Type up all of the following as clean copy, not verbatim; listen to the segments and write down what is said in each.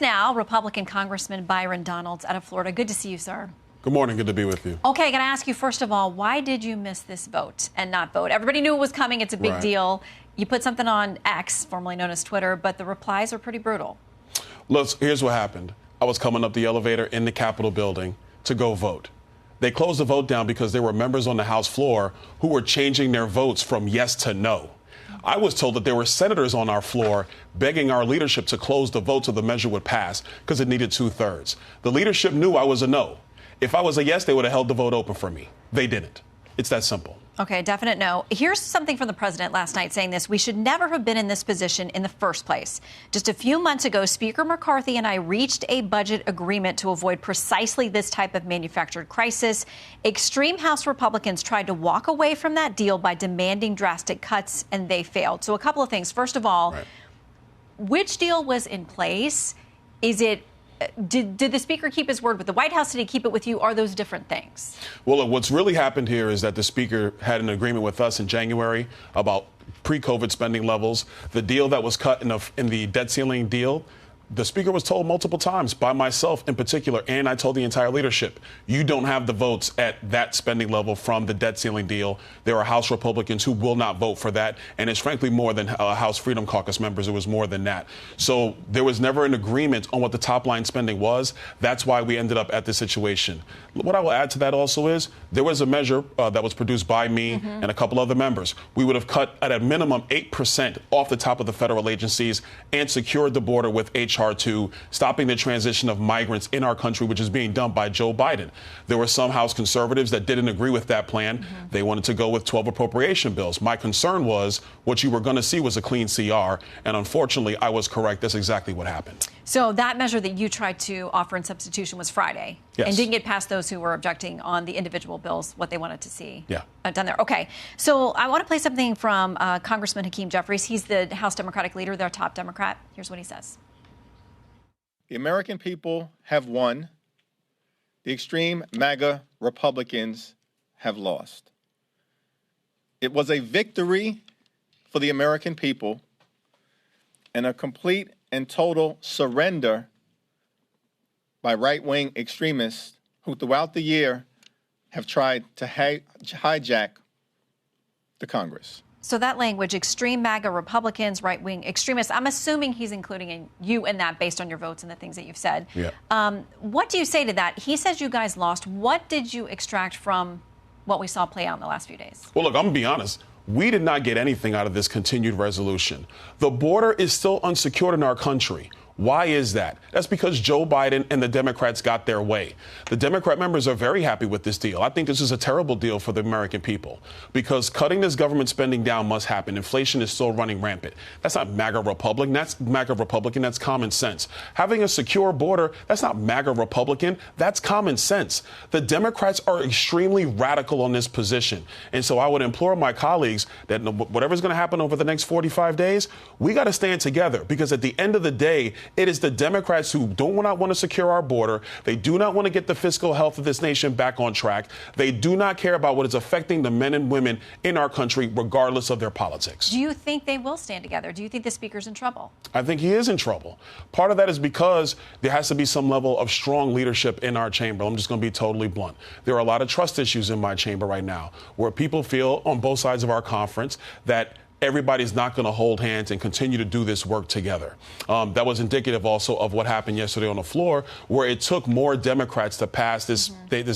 now, Republican Congressman Byron Donalds out of Florida. Good to see you, sir. Good morning. Good to be with you. Okay, going to ask you, first of all, why did you miss this vote and not vote? Everybody knew it was coming. It's a big deal. You put something on X, formerly known as Twitter, but the replies are pretty brutal. Look, here's what happened. I was coming up the elevator in the Capitol building to go vote. They closed the vote down because there were members on the House floor who were changing their votes from yes to no. I was told that there were senators on our floor begging our leadership to close the vote so the measure would pass because it needed 2/3. The leadership knew I was a no. If I was a yes, they would have held the vote open for me. They didn't. It's that simple. Okay, definite no. Here's something from the president last night saying this: we should never have been in this position in the first place. Just a few months ago, Speaker McCarthy and I reached a budget agreement to avoid precisely this type of manufactured crisis. Extreme House Republicans tried to walk away from that deal by demanding drastic cuts, and they failed. So a couple of things. First of all, which deal was in place? Is it Did the Speaker keep his word with the White House? Did he keep it with you? Are those different things? Well, look, what's really happened here is that the Speaker had an agreement with us in January about pre-COVID spending levels. The deal that was cut in the debt ceiling deal, the Speaker was told multiple times by myself in particular, and I told the entire leadership, you don't have the votes at that spending level from the debt ceiling deal. There are House Republicans who will not vote for that, and it's frankly more than House Freedom Caucus members. It was more than that. So there was never an agreement on what the top line spending was. That's why we ended up at this situation. What I will add to that also is there was a measure that was produced by me and a couple other members. We would have cut at a minimum 8% off the top of the federal agencies and secured the border with H.R. 2, stopping the transition of migrants in our country, which is being done by Joe Biden. There were some House conservatives that didn't agree with that plan. They wanted to go with 12 appropriation bills. My concern was what you were going to see was a clean CR, and unfortunately, I was correct. That's exactly what happened. So that measure that you tried to offer in substitution was Friday and didn't get past those who were objecting on the individual bills, what they wanted to see done there. Okay, so I want to play something from Congressman Hakeem Jeffries. He's the House Democratic leader, their top Democrat. Here's what he says. The American people have won. The extreme MAGA Republicans have lost. It was a victory for the American people and a complete and total surrender by right-wing extremists who throughout the year have tried to hijack the Congress. So that language, extreme MAGA Republicans, right-wing extremists, I'm assuming he's including you in that based on your votes and the things that you've said. What do you say to that? He says you guys lost. What did you extract from what we saw play out in the last few days? Well, look, I'm going to be honest. We did not get anything out of this continued resolution. The border is still unsecured in our country. Why is that? That's because Joe Biden and the Democrats got their way. The Democrat members are very happy with this deal. I think this is a terrible deal for the American people because cutting this government spending down must happen. Inflation is still running rampant. That's not MAGA Republican. That's common sense. Having a secure border, that's not MAGA Republican. That's common sense. The Democrats are extremely radical on this position. And so I would implore my colleagues that whatever's going to happen over the next 45 days, we got to stand together because at the end of the day, it is the Democrats who do not want to secure our border. They do not want to get the fiscal health of this nation back on track. They do not care about what is affecting the men and women in our country, regardless of their politics. Do you think they will stand together? Do you think the Speaker's in trouble? I think he is in trouble. Part of that is because there has to be some level of strong leadership in our chamber. I'm just going to be totally blunt. There are a lot of trust issues in my chamber right now where people feel on both sides of our conference that everybody's not going to hold hands and continue to do this work together. That was indicative also of what happened yesterday on the floor, where it took more Democrats to pass this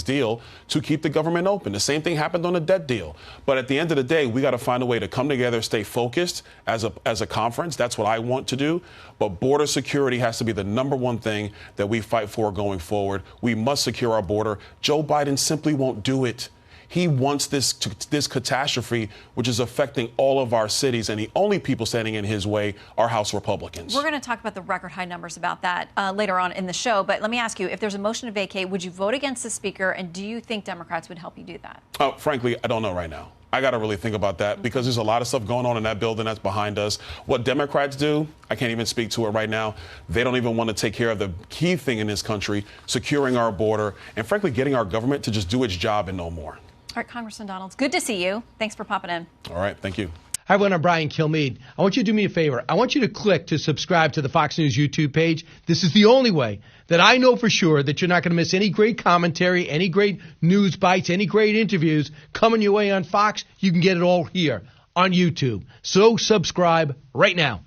deal to keep the government open. The same thing happened on the debt deal. But at the end of the day, we got to find a way to come together, stay focused as a conference. That's what I want to do. But border security has to be the number one thing that we fight for going forward. We must secure our border. Joe Biden simply won't do it. He wants this catastrophe, which is affecting all of our cities, and the only people standing in his way are House Republicans. We're going to talk about the record high numbers about that later on in the show, but let me ask you, if there's a motion to vacate, would you vote against the Speaker, and do you think Democrats would help you do that? Frankly, I don't know right now. I got to really think about that because there's a lot of stuff going on in that building that's behind us. What Democrats do, I can't even speak to it right now. They don't even want to take care of the key thing in this country, securing our border, and frankly, getting our government to just do its job and no more. All right, Congressman Donalds, good to see you. Thanks for popping in. All right, thank you. Hi, everyone. I'm Brian Kilmeade. I want you to do me a favor. I want you to click to subscribe to the Fox News YouTube page. This is the only way that I know for sure that you're not going to miss any great commentary, any great news bites, any great interviews coming your way on Fox. You can get it all here on YouTube. So subscribe right now.